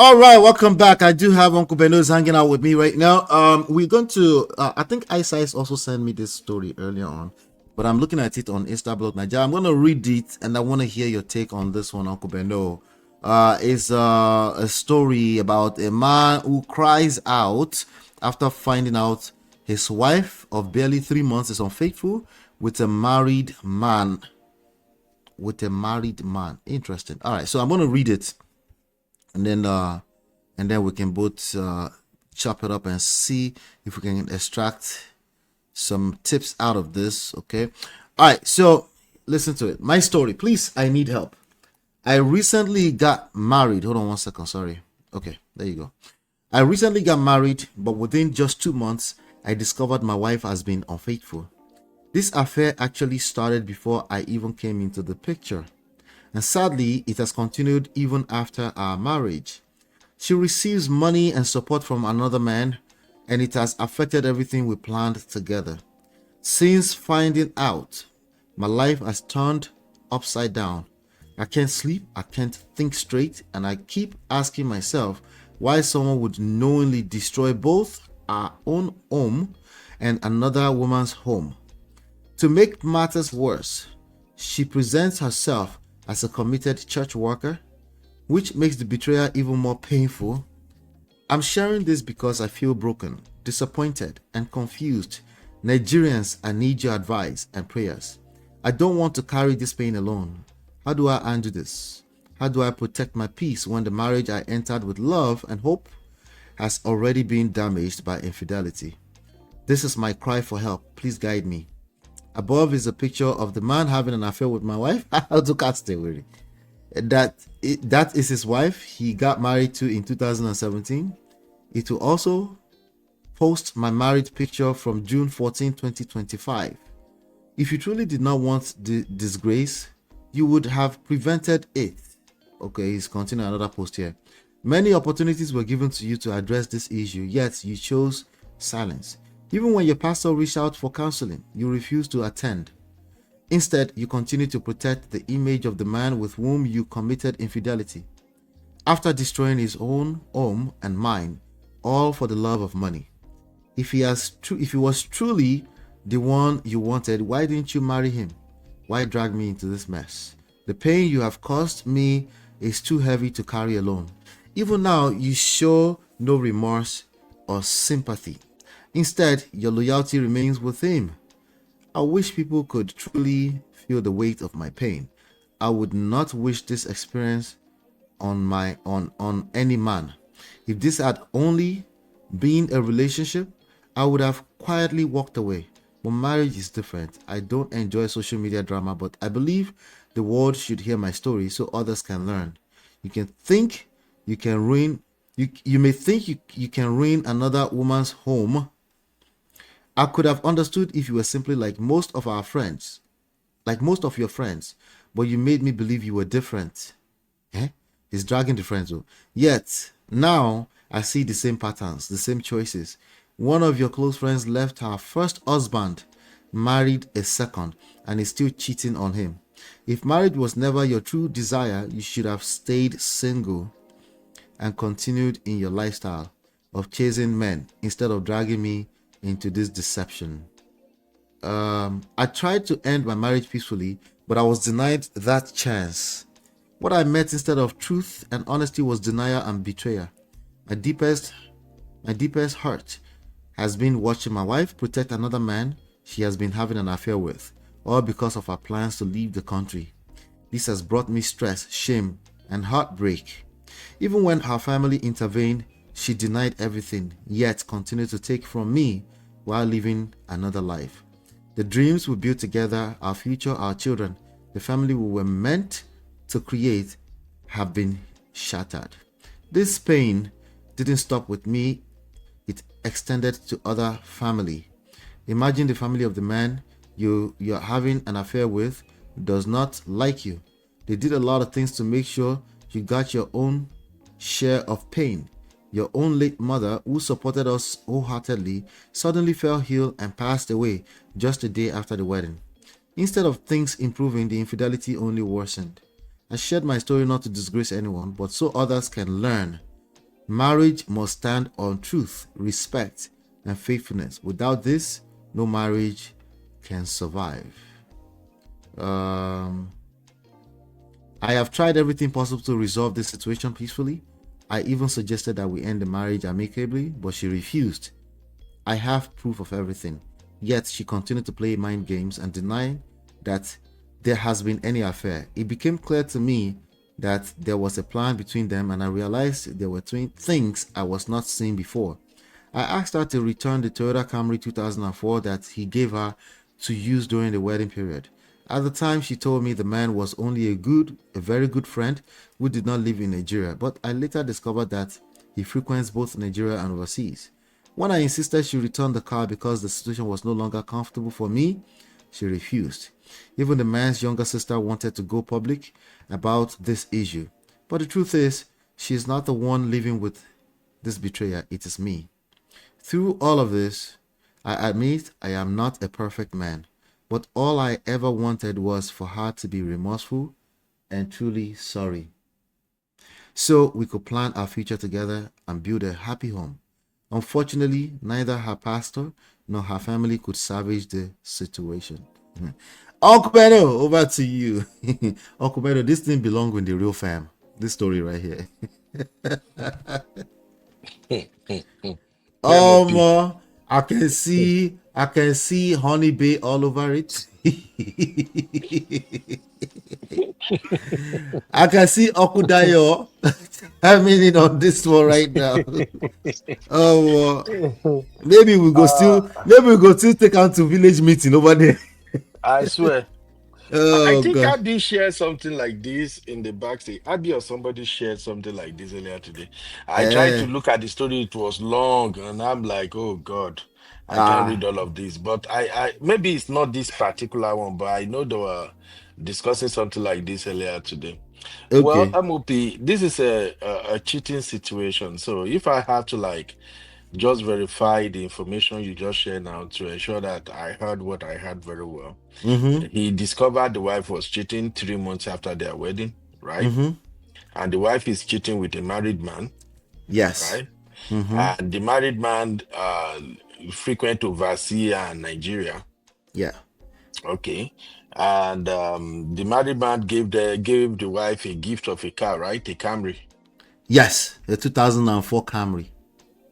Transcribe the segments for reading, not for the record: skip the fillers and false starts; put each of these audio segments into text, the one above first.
All right, welcome back. I do have Uncle Beno's hanging out with me right now. We're going to. I think Isize also sent me this story earlier on, but I'm looking at it on Instablog Nigeria. I'm going to read it, and I want to hear your take on this one, Uncle Beno. It's a story about a man who cries out after finding out his wife of barely 3 months is unfaithful with a married man. Interesting. All right, so I'm going to read it, and then we can both chop it up and see if we can extract some tips out of this. Okay. All right, so listen to it. My story. Please, I need help. I recently got married. Hold on 1 second. Sorry. Okay, there you go. I recently got married, but within just 2 months, I discovered my wife has been unfaithful. This affair actually started before I even came into the picture, and sadly, it has continued even after our marriage. She receives money and support from another man, and it has affected everything we planned together. Since finding out, my life has turned upside down. I can't sleep, I can't think straight, and I keep asking myself why someone would knowingly destroy both our own home and another woman's home. To make matters worse, she presents herself as a committed church worker, which makes the betrayal even more painful. I'm sharing this because I feel broken, disappointed, and confused. Nigerians, I need your advice and prayers. I don't want to carry this pain alone. How do I undo this? How do I protect my peace when the marriage I entered with love and hope has already been damaged by infidelity? This is my cry for help. Please guide me. Above is a picture of the man having an affair with my wife. How to cast it with it. That is his wife he got married to in 2017. It will also post my married picture from June 14, 2025. If you truly did not want the disgrace, you would have prevented it. Okay, he's continuing another post here. Many opportunities were given to you to address this issue, yet you chose silence. Even when your pastor reached out for counseling, you refused to attend. Instead, you continue to protect the image of the man with whom you committed infidelity. After destroying his own home and mine, all for the love of money. If he was truly the one you wanted, why didn't you marry him? Why drag me into this mess? The pain you have caused me is too heavy to carry alone. Even now, you show no remorse or sympathy. Instead, your loyalty remains with him. I wish people could truly feel the weight of my pain. I would not wish this experience on any man. If this had only been a relationship, I would have quietly walked away. But marriage is different. I don't enjoy social media drama, but I believe the world should hear my story so others can learn. You can think you can ruin you may think you can ruin another woman's home. I could have understood if you were simply like most of your friends, but you made me believe you were different. He's dragging the friends. Yet, now I see the same patterns, the same choices. One of your close friends left her first husband, married a second, and is still cheating on him. If marriage was never your true desire, you should have stayed single and continued in your lifestyle of chasing men instead of dragging me into this deception. I tried to end my marriage peacefully, but I was denied that chance. What I met instead of truth and honesty was denial and betrayal. My deepest hurt has been watching my wife protect another man she has been having an affair with, all because of her plans to leave the country. This has brought me stress, shame, and heartbreak. Even when her family intervened, she denied everything, yet continued to take from me while living another life. The dreams we built together, our future, our children, the family we were meant to create have been shattered. This pain didn't stop with me, it extended to other family. Imagine the family of the man you're having an affair with does not like you. They did a lot of things to make sure you got your own share of pain. Your own late mother, who supported us wholeheartedly, suddenly fell ill and passed away just a day after the wedding. Instead of things improving, the infidelity only worsened. I shared my story not to disgrace anyone, but so others can learn. Marriage must stand on truth, respect, and faithfulness. Without this, no marriage can survive. Um, I have tried everything possible to resolve this situation peacefully. I even suggested that we end the marriage amicably, but she refused. I have proof of everything. Yet she continued to play mind games and deny that there has been any affair. It became clear to me that there was a plan between them, and I realized there were things I was not seeing before. I asked her to return the Toyota Camry 2004 that he gave her to use during the wedding period. At the time, she told me the man was only a very good friend who did not live in Nigeria, but I later discovered that he frequents both Nigeria and overseas. When I insisted she return the car because the situation was no longer comfortable for me, she refused. Even the man's younger sister wanted to go public about this issue. But the truth is, she is not the one living with this betrayer, it is me. Through all of this, I admit I am not a perfect man, but all I ever wanted was for her to be remorseful and truly sorry, so we could plan our future together and build a happy home. Unfortunately, neither her pastor nor her family could salvage the situation. Uncle Beto, over to you. Uncle Beto, this thing belongs with the real fam. This story right here. Memory. I can see honey bay all over it. I can see Okudayo. I mean it on this one right now. Oh, maybe we go still take out to village meeting over there. I swear. I Oh think god. Abby shared something like this in the backstage. Abby or somebody shared something like this earlier today. I tried to Eh, look at the story, it was long, and I'm like, oh God, I can't ah, read all of this. But I maybe it's not this particular one, but I know they were discussing something like this earlier today. Well, okay. MOP, this is a cheating situation. So if I have to like just verify the information you just shared now to ensure that I heard what I heard very well. Mm-hmm. He discovered the wife was cheating 3 months after their wedding, right? Mm-hmm. And the wife is cheating with a married man, Yes. right? Mm-hmm. And the married man frequent overseas and Nigeria, Yeah. okay. And the married man gave the wife a gift of a car, right? A Camry, Yes. The 2004 Camry.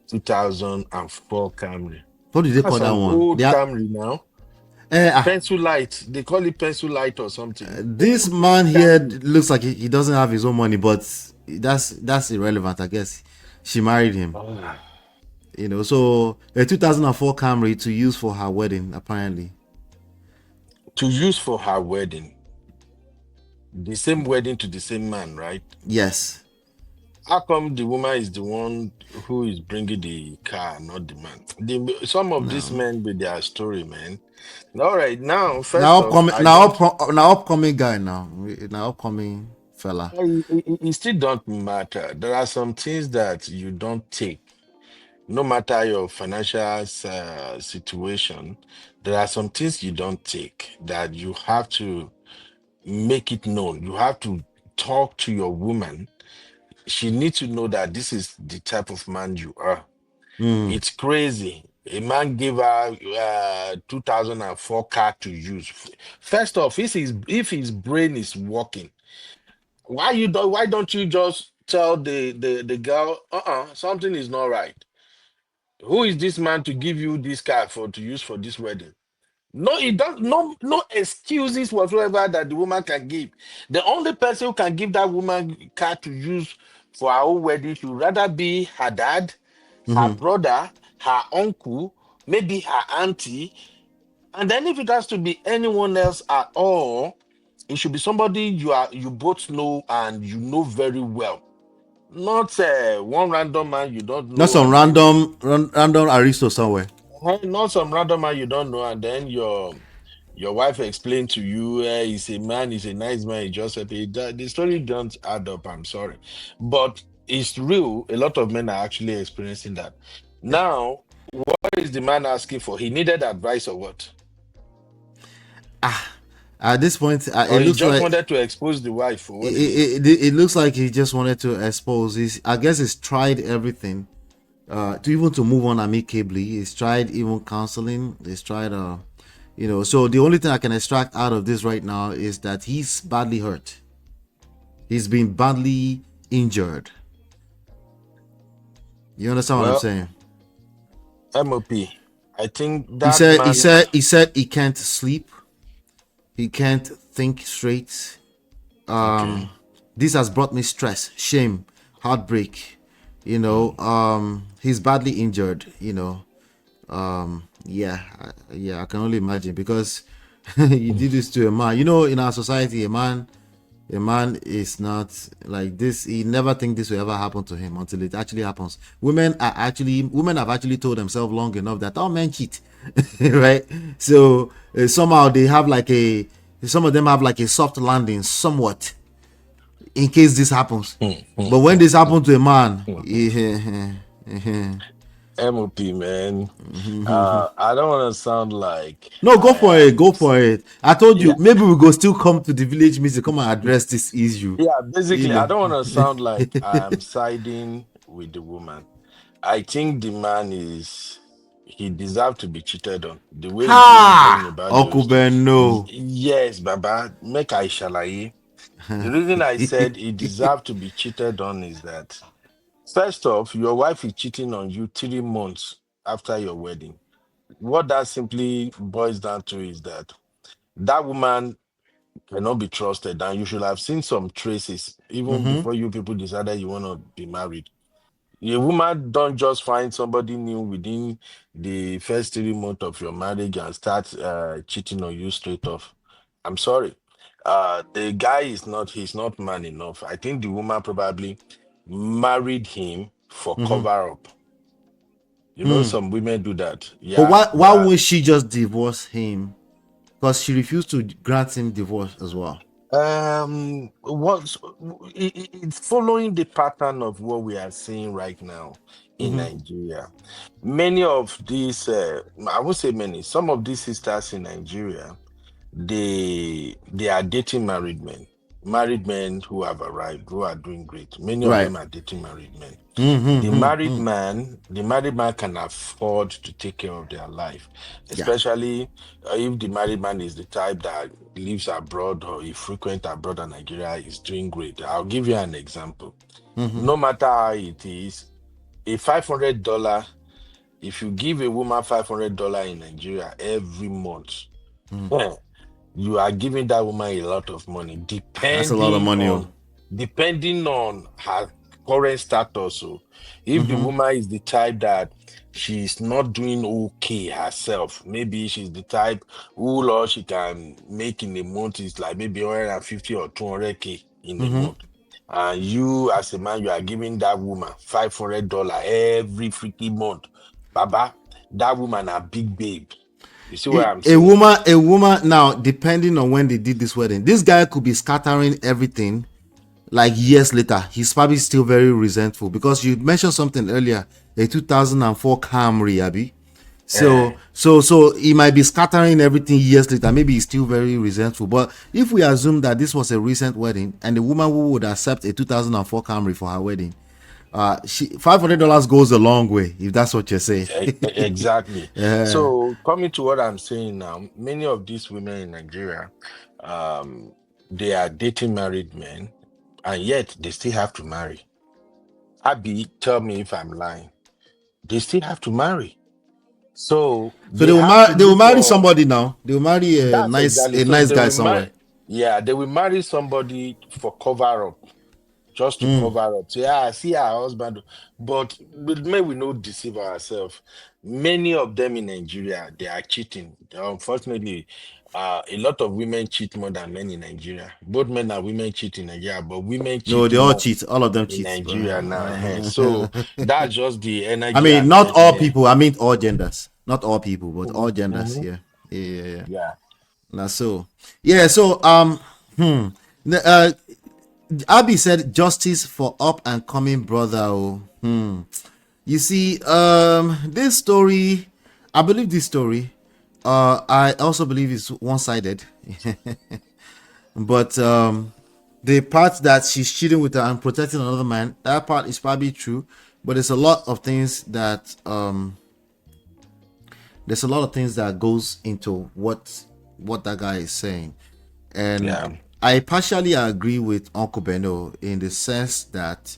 2004 Camry. What did they That's call that some one? old Camry now. Eh, ah, Pencil light. They call it pencil light or something. this Old man here Camry. looks like he doesn't have his own money, but that's irrelevant. I guess she married him. Ah. So a 2004 Camry to use for her wedding, apparently. To use for her wedding. The same wedding to the same man, right? Yes. How come the woman is the one who is bringing the car, not the man? Some of these No. men with their story, man. All right, now, Now first off, upcoming, I don't. now upcoming guy now. Now upcoming fella. It still don't matter. There are some things that you don't take, no matter your financial situation. There are some things you don't take that you have to make it known. You have to talk to your woman. She needs to know that this is the type of man you are. Mm. It's crazy. A man gave her 2004 car to use. First off, if his brain is working, why don't you just tell the girl, something is not right. Who is this man to give you this car for to use for this wedding? No, it does no excuses whatsoever that the woman can give. The only person who can give that woman car to use for her own wedding should rather be her dad, her brother, her uncle, maybe her auntie. And then if it has to be anyone else at all, it should be somebody you both know and you know very well. Not one random man you don't Not know, some and then random aristo somewhere. not some random man you don't know, and then your wife explained to you, he's a man, he's a nice man, he just said the story don't add up. I'm sorry, but it's real. A lot of men are actually experiencing that. Now, what is the man asking for? He needed advice or what? At this point, Or he just wanted to expose the wife. What is it? it looks like he just wanted to expose. I guess he's tried everything to even to move on amicably. He's tried even counseling. He's tried, so the only thing I can extract out of this right now is that he's badly hurt. He's been badly injured. You understand what I'm Well, saying? MOP. I think He that said he man. said he said he can't sleep. He can't think straight. Okay. This has brought me stress, shame, heartbreak. He's badly injured. Yeah, I can only imagine because you did this to a man. In our society, a man is not like this. He never think this will ever happen to him until it actually happens. Women have actually told themselves long enough that all men cheat, right? So somehow they have some of them have like a soft landing somewhat in case this happens. But when this happens to a man, MOP, man. I don't want to sound like no, go I for it. am. Go for it. I told you, Yeah, maybe we go still come to the village meeting, come and address this issue. yeah. You Basically, I know. don't want to sound like I'm siding with the woman. I think the man he deserved to be cheated on. The way he's even going Ha! about Uncle those. Ben, no. Yes, Baba, make I shalaye. The reason I said he deserved to be cheated on is that first off, your wife is cheating on you 3 months after your wedding. What that simply boils down to is that that woman cannot be trusted, and you should have seen some traces even Mm-hmm. before you people decided you want to be married. A woman don't just find somebody new within the first 3 months of your marriage and start cheating on you straight off. I'm sorry. The guy he's not man enough. I think the woman probably married him for Mm-hmm. cover up. Hmm. Some women do that. But Yeah, why won't she just divorce him? Because she refused to grant him divorce as well. what's it's following the pattern of what we are seeing right now in Mm-hmm. Nigeria. Many of these, I would say many, some of these sisters in Nigeria, they are dating married men who have arrived, who are doing great. Many of Right. them are dating married men. Mm-hmm. The married man can afford to take care of their life, Yeah. especially if the married man is the type that lives abroad or he frequent abroad and Nigeria is doing great. I'll give you an example. Mm-hmm. No matter how it is, a $500, if you give a woman $500 in Nigeria every month, Mm. you are giving that woman a lot of money, That's a lot of money. Oh. depending on her current status. So if the Mm-hmm. woman is the type that she's not doing okay herself, maybe she's the type who all she can make in a month is like maybe 150 or 200K in a Mm-hmm. month. And you, as a man, you are giving that woman $500 every freaking month. Baba, that woman a big babe. You see what I'm saying? A woman now, depending on when they did this wedding, this guy could be scattering everything like years later. He's probably still very resentful because you mentioned something earlier, a 2004 Camry, Abby. Eh. So he might be scattering everything years later. Maybe he's still very resentful. But if we assume that this was a recent wedding and the woman who would accept a 2004 Camry for her wedding, $500 goes a long way if that's what you're saying. Exactly. So coming to what I'm saying now, many of these women in Nigeria, um, they are dating married men, and yet they still have to marry. Abby, tell me if I'm lying. They still have to marry. So So they have to they will look marry for somebody now. They will marry that's exactly a so nice they guy will somewhere. marry, yeah, they will marry somebody for cover up. Just to Mm. cover up. So yeah, I see our husband. But may we not deceive ourselves. Many of them in Nigeria, they are cheating. Unfortunately, a lot of women cheat more than men in Nigeria. Both men and women cheat in Nigeria, but women No, cheat they all more cheat. All of them in cheat. Nigeria now. So that's just the I energy mean, I'm not getting all here. people. I mean, all genders. Not all people, but all Mhm, genders. mhm. Yeah, yeah. Yeah. Now, so yeah, so Abby said justice for up and coming brother. Oh, you see, this story, I believe this story. I also believe it's one-sided. But the part that she's cheating with her and protecting another man, that part is probably true. But there's a lot of things that goes into what that guy is saying. And Yeah. I partially agree with Uncle Beno in the sense that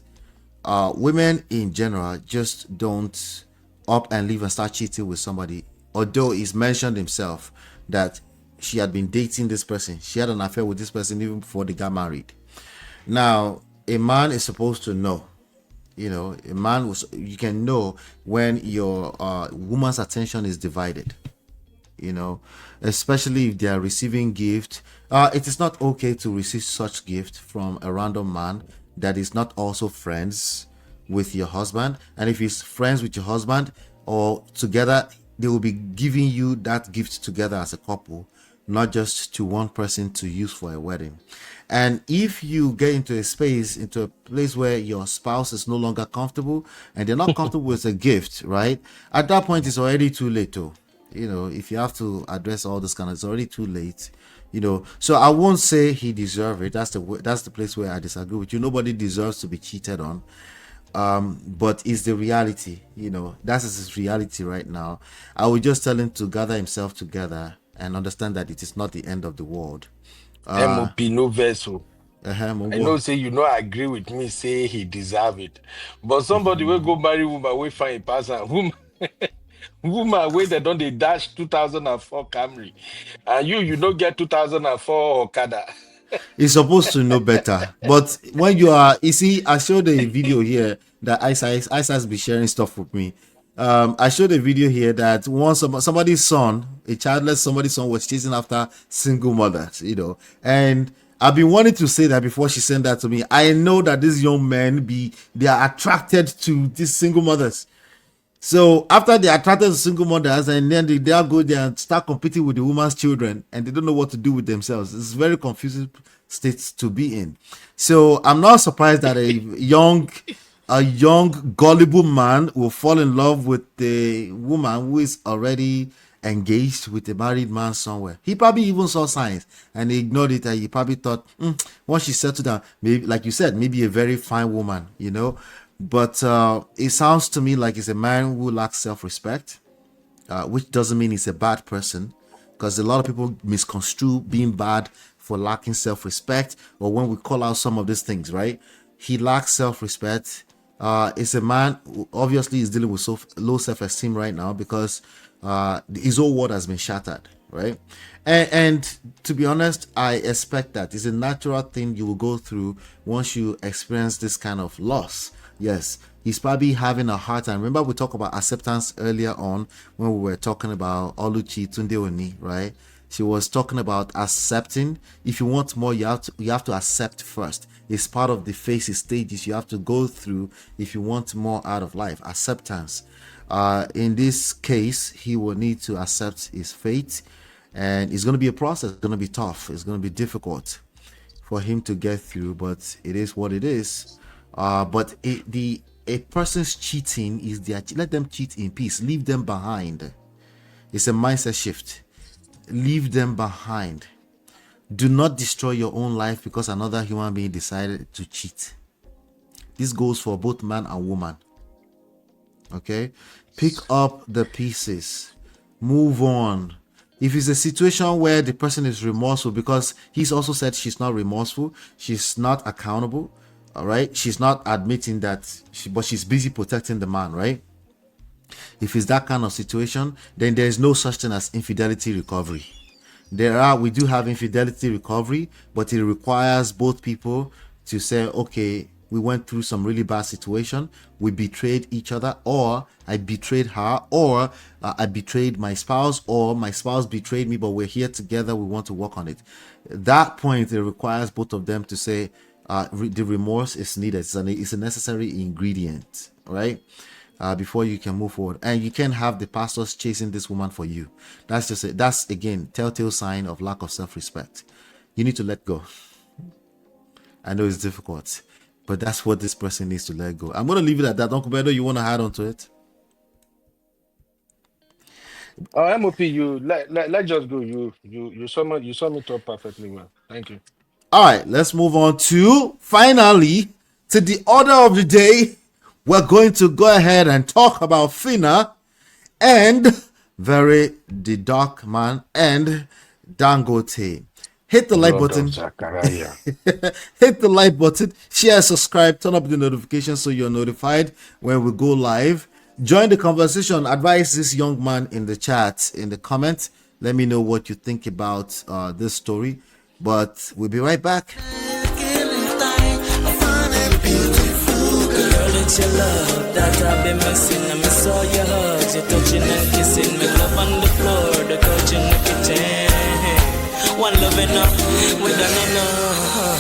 women in general just don't up and leave and start cheating with somebody. Although he's mentioned himself that she had been dating this person, she had an affair with this person even before they got married. Now, a man is supposed to know. A man was you can know when your woman's attention is divided, you know, especially if they are receiving gift. It is not okay to receive such gift from a random man that is not also friends with your husband. And if he's friends with your husband or together, they will be giving you that gift together as a couple, not just to one person to use for a wedding. And if you get into a place where your spouse is no longer comfortable and they're not comfortable with a gift, right? At that point, it's already too late, though. If you have to address all this kind of, it's already too late. So I won't say he deserved it. That's the place where I disagree with you. Nobody deserves to be cheated on. But it's the reality. That is his reality right now. I would just tell him to gather himself together and understand that it is not the end of the world. MOP no vessel. I know, Uh-huh, say you know, agree with me, say he deserve it. But somebody will go marry woman, we find a person, woman where they don't they dash 2004 Camry. And you don't get 2004 Okada. he's supposed to know better. But when you see, I showed a video here that Ice be sharing stuff with me. I showed a video here that somebody's son, a childless somebody's son, was chasing after single mothers, and I've been wanting to say that before she sent that to me. I know that these young men they are attracted to these single mothers. So after they attracted to single mothers, and then they all go there and start competing with the woman's children, and they don't know what to do with themselves. It's a very confusing state to be in. So I'm not surprised that a young gullible man will fall in love with a woman who is already engaged with a married man somewhere. He probably even saw signs and he ignored it, and he probably thought, once she settled down, maybe, like you said, maybe a very fine woman. But it sounds to me like he's a man who lacks self-respect, which doesn't mean he's a bad person, because a lot of people misconstrue being bad for lacking self-respect, or when we call out some of these things, right? He lacks self-respect. It's a man who obviously is dealing with low self-esteem right now because his whole world has been shattered, right? And to be honest, I expect that it's a natural thing you will go through once you experience this kind of loss. Yes, he's probably having a hard time. Remember, we talked about acceptance earlier on when we were talking about Oluchi Tunde Oni, right? She was talking about accepting. If you want more, you have to accept first. It's part of the phases, stages you have to go through if you want more out of life. Acceptance. In this case, he will need to accept his fate, and it's going to be a process. It's going to be tough. It's going to be difficult for him to get through, but it is what it is. But a person's cheating is let them cheat in peace. Leave them behind. It's a mindset shift. Leave them behind. Do not destroy your own life because another human being decided to cheat. This goes for both man and woman. Okay? Pick up the pieces. Move on. If it's a situation where the person is remorseful, because he's also said she's not remorseful, she's not accountable, all right? She's not admitting that, but she's busy protecting the man, right? If it's that kind of situation, then there's no such thing as infidelity recovery. We do have infidelity recovery, but it requires both people to say, okay, we went through some really bad situation, we betrayed each other, or I betrayed her, or I betrayed my spouse, or my spouse betrayed me, but we're here together, we want to work on it. At that point, it requires both of them to say the remorse is needed. It's a necessary ingredient, right? Before you can move forward, and you can't have the pastors chasing this woman for you. That's again telltale sign of lack of self-respect. You need to let go. I know it's difficult, but that's what this person needs to let go. I'm going to leave it at that. Uncle Bedo, you want to add on to it? Oh, MOP, let just go. You sum it up perfectly well. Thank you. All right, let's move on to finally to the order of the day. We're going to go ahead and talk about Fina and the Dark Man and Dangote. Hit the like God of button. Zachariah. Hit the like button, share, subscribe, turn up the notifications so you're notified when we go live. Join the conversation. Advise this young man in the chat, in the comments. Let me know what you think about this story. But we'll be right back. It's your love that I've been missing. I miss all your hugs, your touching and kissing. Make love on the floor, the couch in the kitchen. One love enough, we done enough.